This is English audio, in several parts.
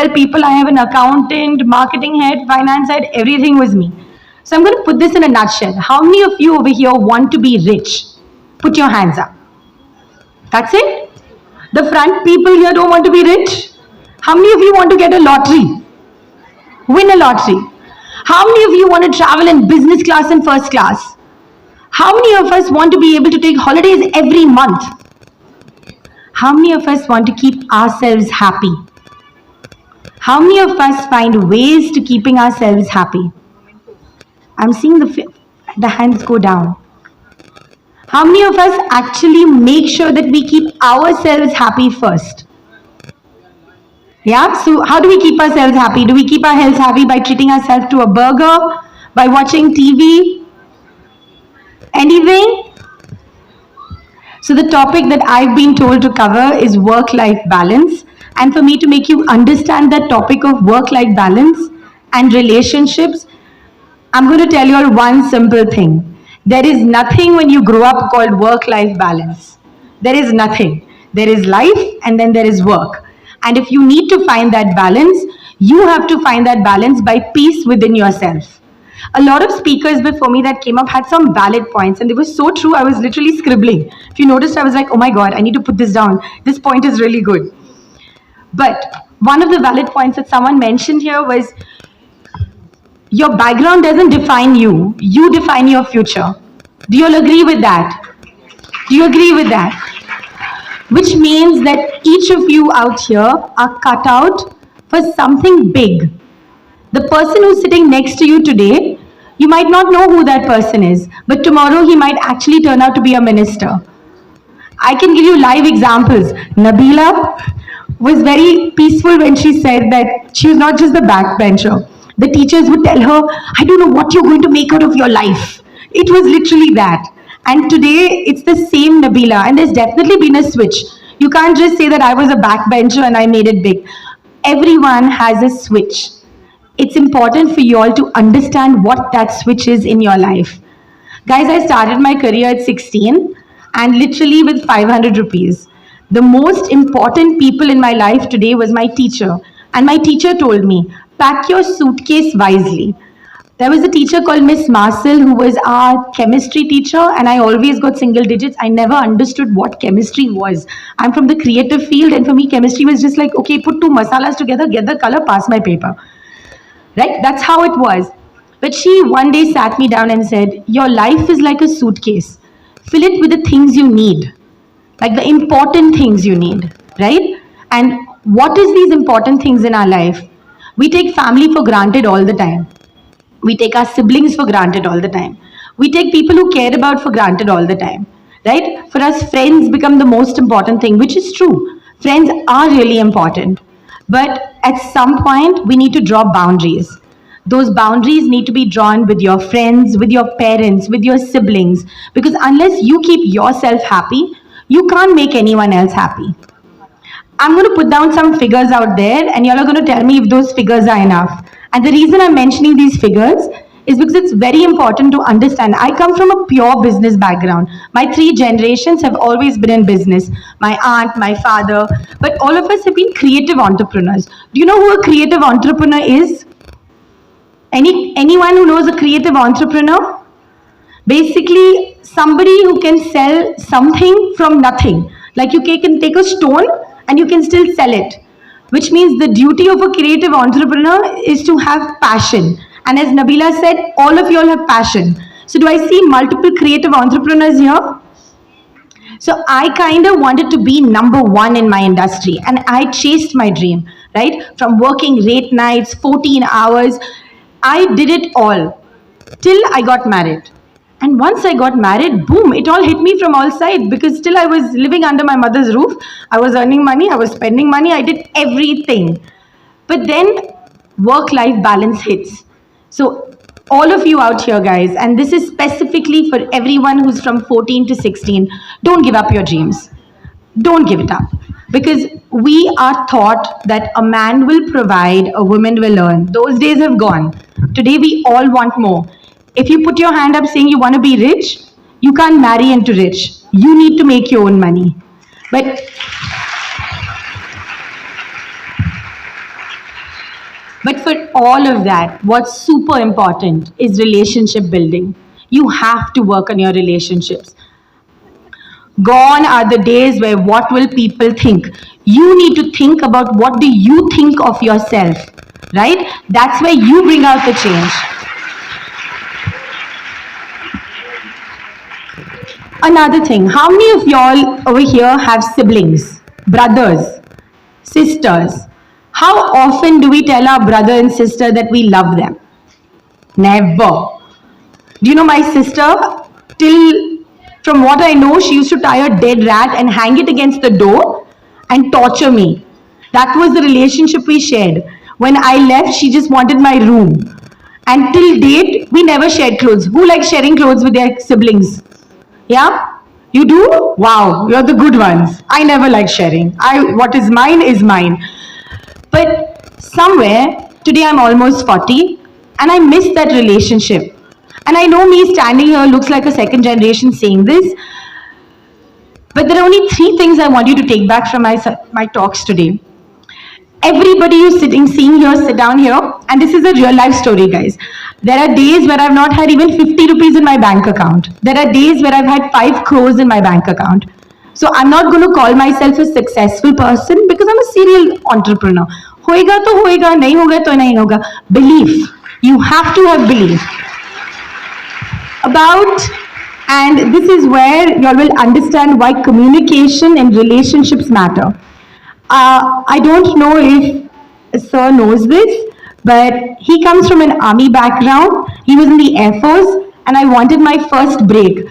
tell people I have an accountant, marketing head, finance head, everything was me. So I'm going to put this in a nutshell. How many of you over here want to be rich? Put your hands up. That's it? The front people here don't want to be rich? How many of you want to get a lottery? Win a lottery? How many of you want to travel in business class and first class? How many of us want to be able to take holidays every month? How many of us want to keep ourselves happy? How many of us find ways to keeping ourselves happy? I'm seeing the hands go down. How many of us actually make sure that we keep ourselves happy first? Yeah, so how do we keep ourselves happy? Do we keep our health happy by treating ourselves to a burger? By watching TV? Anything? So the topic that I've been told to cover is work-life balance. And for me to make you understand that topic of work-life balance and relationships, I'm going to tell you all one simple thing. There is nothing when you grow up called work-life balance. There is nothing. There is life and then there is work. And if you need to find that balance, you have to find that balance by peace within yourself. A lot of speakers before me that came up had some valid points and they were so true, I was literally scribbling. If you noticed, I was like, oh my God, I need to put this down. This point is really good. But one of the valid points that someone mentioned here was, your background doesn't define you, you define your future. Do you all agree with that? Do you agree with that? Which means that each of you out here are cut out for something big. The person who's sitting next to you today, you might not know who that person is, but tomorrow he might actually turn out to be a minister. I can give you live examples. Nabila was very peaceful when she said that she was not just the backbencher. The teachers would tell her, I don't know what you're going to make out of your life. It was literally that. And today, it's the same Nabila. And there's definitely been a switch. You can't just say that I was a backbencher and I made it big. Everyone has a switch. It's important for you all to understand what that switch is in your life. Guys, I started my career at 16 and literally with 500 rupees. The most important people in my life today was my teacher. And my teacher told me, pack your suitcase wisely. There was a teacher called Miss Marcel who was our chemistry teacher and I always got single digits. I never understood what chemistry was. I'm from the creative field and for me chemistry was just like, okay, put two masalas together, get the color, pass my paper. Right? That's how it was. But she one day sat me down and said, your life is like a suitcase. Fill it with the things you need. Like the important things you need. Right? And what is these important things in our life? We take family for granted all the time. We take our siblings for granted all the time. We take people who care about for granted all the time. Right? For us, friends become the most important thing, which is true. Friends are really important. But at some point, we need to draw boundaries. Those boundaries need to be drawn with your friends, with your parents, with your siblings. Because unless you keep yourself happy, you can't make anyone else happy. I'm going to put down some figures out there and y'all are going to tell me if those figures are enough. And the reason I'm mentioning these figures is because it's very important to understand. I come from a pure business background. My 3 generations have always been in business. My aunt, my father, but all of us have been creative entrepreneurs. Do you know who a creative entrepreneur is? Anyone who knows a creative entrepreneur? Basically, somebody who can sell something from nothing. Like you can take a stone and you can still sell it. Which means the duty of a creative entrepreneur is to have passion. And as Nabila said, all of you all have passion. So do I see multiple creative entrepreneurs here? So I kind of wanted to be number 1 in my industry and I chased my dream, right? From working late nights, 14 hours, I did it all till I got married. And once I got married, boom, it all hit me from all sides because still I was living under my mother's roof. I was earning money, I was spending money, I did everything. But then work-life balance hits. So all of you out here, guys, and this is specifically for everyone who's from 14 to 16, don't give up your dreams. Don't give it up. Because we are taught that a man will provide, a woman will earn. Those days have gone. Today we all want more. If you put your hand up saying you want to be rich, you can't marry into rich. You need to make your own money. But But for all of that, what's super important is relationship building. You have to work on your relationships. Gone are the days where what will people think? You need to think about what do you think of yourself, right? That's where you bring out the change. Another thing, how many of y'all over here have siblings, brothers, sisters? How often do we tell our brother and sister that we love them? Never. Do you know my sister? Till from what I know, she used to tie a dead rat and hang it against the door and torture me. That was the relationship we shared. When I left, she just wanted my room. And till date, we never shared clothes. Who likes sharing clothes with their siblings? Yeah? You do? Wow, you're the good ones. I never like sharing. What is mine is mine. But somewhere, today I'm almost 40 and I miss that relationship. And I know me standing here looks like a second generation saying this, but there are only three things I want you to take back from my talks today. Everybody who's seeing here, sit down here, and this is a real life story, guys. There are days where I've not had even 50 rupees in my bank account. There are days where I've had 5 crores in my bank account. So I'm not going to call myself a successful person because I'm a serial entrepreneur. Hoega to hoega, nahi hoga to nahi hoga. Belief. You have to have belief. And this is where you all will understand why communication and relationships matter. I don't know if Sir knows this, but he comes from an army background. He was in the Air Force, and I wanted my first break.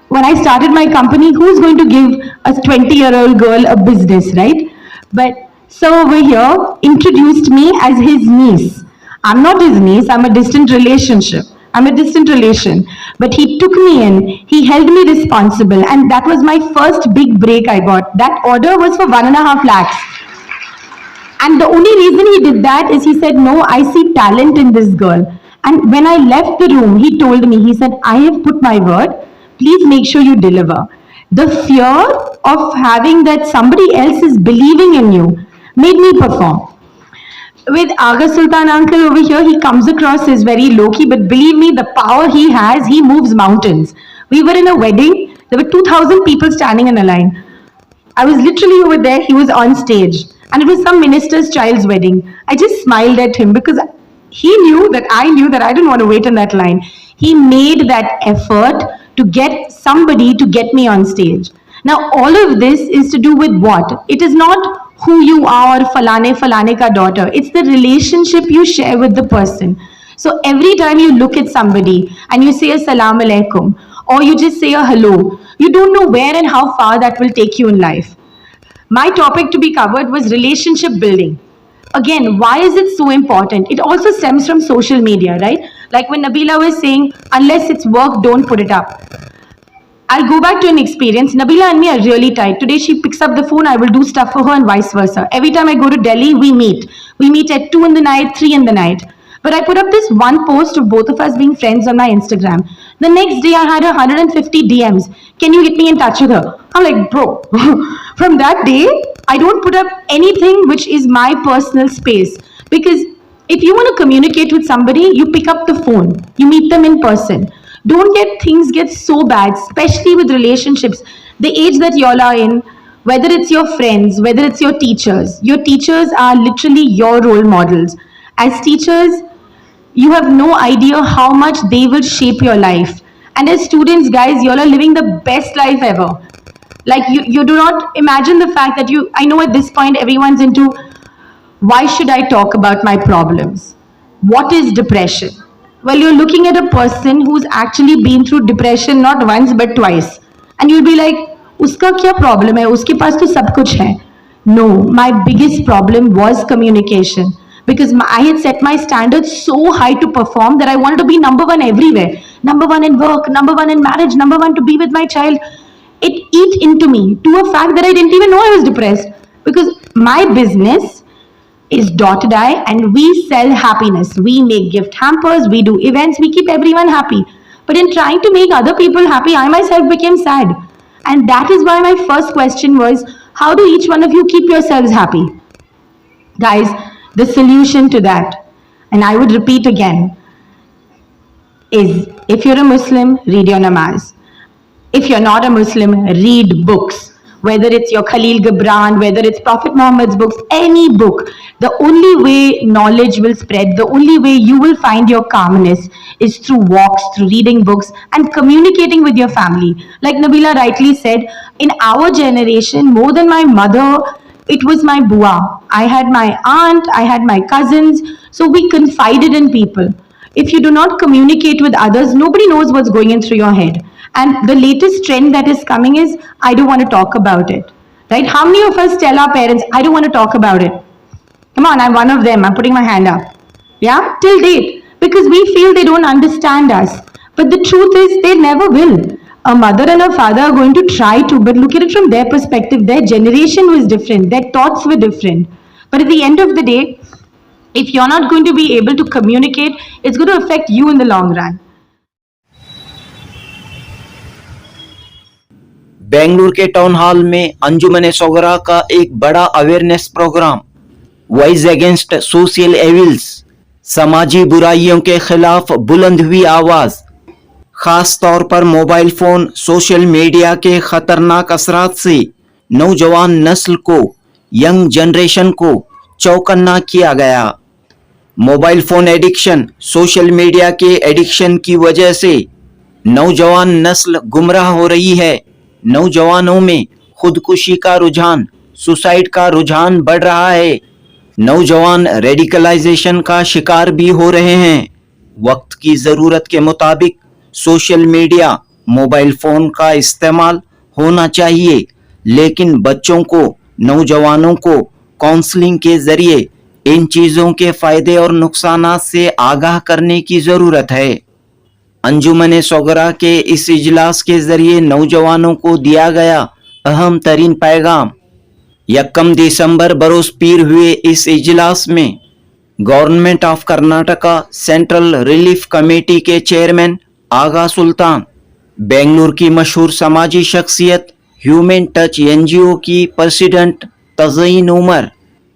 When I started my company, who's going to give a 20-year-old girl a business, right? But Sir over here introduced me as his niece. I'm not his niece, I'm a distant relationship. I'm a distant relation. But he took me in, he held me responsible, and that was my first big break I got. That order was for 1.5 lakhs. And the only reason he did that is he said, no, I see talent in this girl. And when I left the room, he told me, he said, I have put my word, please make sure you deliver. The fear of having that somebody else is believing in you made me perform. With Aga Sultan uncle over here, he comes across as very low-key, but believe me, the power he has, he moves mountains. We were in a wedding, there were 2,000 people standing in a line. I was literally over there, he was on stage, and it was some minister's child's wedding. I just smiled at him because he knew that I didn't want to wait in that line. He made that effort to get somebody to get me on stage. Now, all of this is to do with what? It is not who you are, falane ka daughter. It's the relationship you share with the person. So every time you look at somebody and you say assalamu alaikum or you just say a hello, you don't know where and how far that will take you in life. My topic to be covered was relationship building. Again, why is it so important? It also stems from social media, right? Like when Nabila was saying, unless it's work, don't put it up. I'll go back to an experience. Nabila and me are really tight. Today she picks up the phone, I will do stuff for her and vice versa. Every time I go to Delhi, we meet. We meet at 2 in the night, 3 in the night. But I put up this one post of both of us being friends on my Instagram. The next day I had 150 DMs. Can you get me in touch with her? I'm like, bro, from that day, I don't put up anything which is my personal space. Because if you want to communicate with somebody, you pick up the phone. You meet them in person. Don't get things get so bad, especially with relationships. The age that y'all are in, whether it's your friends, whether it's your teachers are literally your role models. As teachers, you have no idea how much they will shape your life. And as students, guys, y'all are living the best life ever. Like you do not imagine the fact that I know at this point everyone's into, why should I talk about my problems? What is depression? Well, you're looking at a person who's actually been through depression not once but twice. And you'll be like, uska kya problem hai? Uske paas to sab kuch hai. No, my biggest problem was communication. Because I had set my standards so high to perform that I wanted to be number one everywhere. Number one in work, number one in marriage, number one to be with my child. It ate into me to a fact that I didn't even know I was depressed. Because my business is Dotted Eye and we sell happiness. We make gift hampers, we do events, we keep everyone happy. But in trying to make other people happy, I myself became sad. And that is why my first question was, how do each one of you keep yourselves happy? Guys, the solution to that and I would repeat again, is if you're a Muslim, read your namaz. If you're not a Muslim, read books. Whether it's your Khalil Gibran, whether it's Prophet Muhammad's books, any book. The only way knowledge will spread, the only way you will find your calmness is through walks, through reading books, and communicating with your family. Like Nabila rightly said, in our generation, more than my mother, it was my bua. I had my aunt, I had my cousins, so we confided in people. If you do not communicate with others, nobody knows what's going in through your head. And the latest trend that is coming is, I don't want to talk about it. Right? How many of us tell our parents, I don't want to talk about it? Come on, I'm one of them. I'm putting my hand up. Yeah? Till date. Because we feel they don't understand us. But the truth is, they never will. A mother and a father are going to try to, but look at it from their perspective. Their generation was different. Their thoughts were different. But at the end of the day, if you're not going to be able to communicate, it's going to affect you in the long run. Bengaluru के town hall में अंजुमन सोगरा का एक बड़ा awareness program, voice against social evils, समाजी बुराइयों के खिलाफ बुलंद हुई आवाज, खास तौर पर मोबाइल फोन, सोशल मीडिया के खतरनाक असरात से नौजवान नस्ल को, यंग जनरेशन को चौकन्ना किया गया। Mobile phone addiction, social media के एडिक्शन की वजह से नौजवान नस्ल गुमराह हो रही है। नौजवानों में खुदकुशी का रुझान, सुसाइड का रुझान बढ़ रहा है। नौजवान रेडिकलाइजेशन का शिकार भी हो रहे हैं। वक्त की ज़रूरत के मुताबिक सोशल मीडिया, मोबाइल फ़ोन का इस्तेमाल होना चाहिए, लेकिन बच्चों को, नौजवानों को काउंसलिंग के ज़रिए इन चीज़ों के फ़ायदे और नुकसानात से आगाह करने की ज़रूरत है। अंजुमन सोगरा के इस इजलास के ज़रिए नौजवानों को दिया गया अहम तरीन पैगाम। 1 दिसंबर बरोज़ पीर हुए इस इजलास में government of Karnataka central relief committee के चेयरमैन आगा सुल्तान, बेंगलुरु की मशहूर समाजी शख्सियत ह्यूमन टच एनजीओ की प्रेसिडेंट तज़ीन उमर,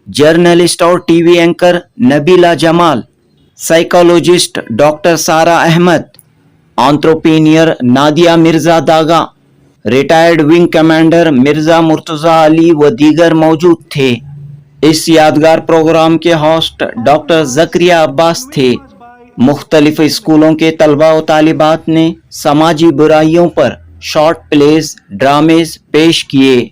जर्नलिस्ट और TV anchor Nabila Jamal, psychologist doctor Sara Ahmad, entrepreneur Nadia Mirza Daga, retired wing commander Mirza Murtaza Ali व दीगर मौजूद थे। इस यादगार प्रोग्राम के होस्ट डॉक्टर ज़करिया अब्बास थे। मुख्तलिफ स्कूलों के तलबा व तालिबात ने समाजी बुराइयों पर शॉर्ट प्लेज, ड्रामेज पेश किए।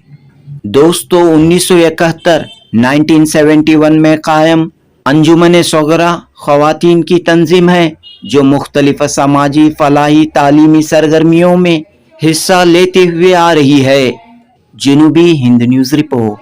दोस्तों, 1971 में कायम अंजुमन सोगरा ख़वातीन की तंजीम है जो मुख्तलिफ समाजी, फलाही, तालीमी सरगर्मियों में हिस्सा लेते हुए आ रही है। जनूबी हिंद न्यूज़ रिपोर्ट।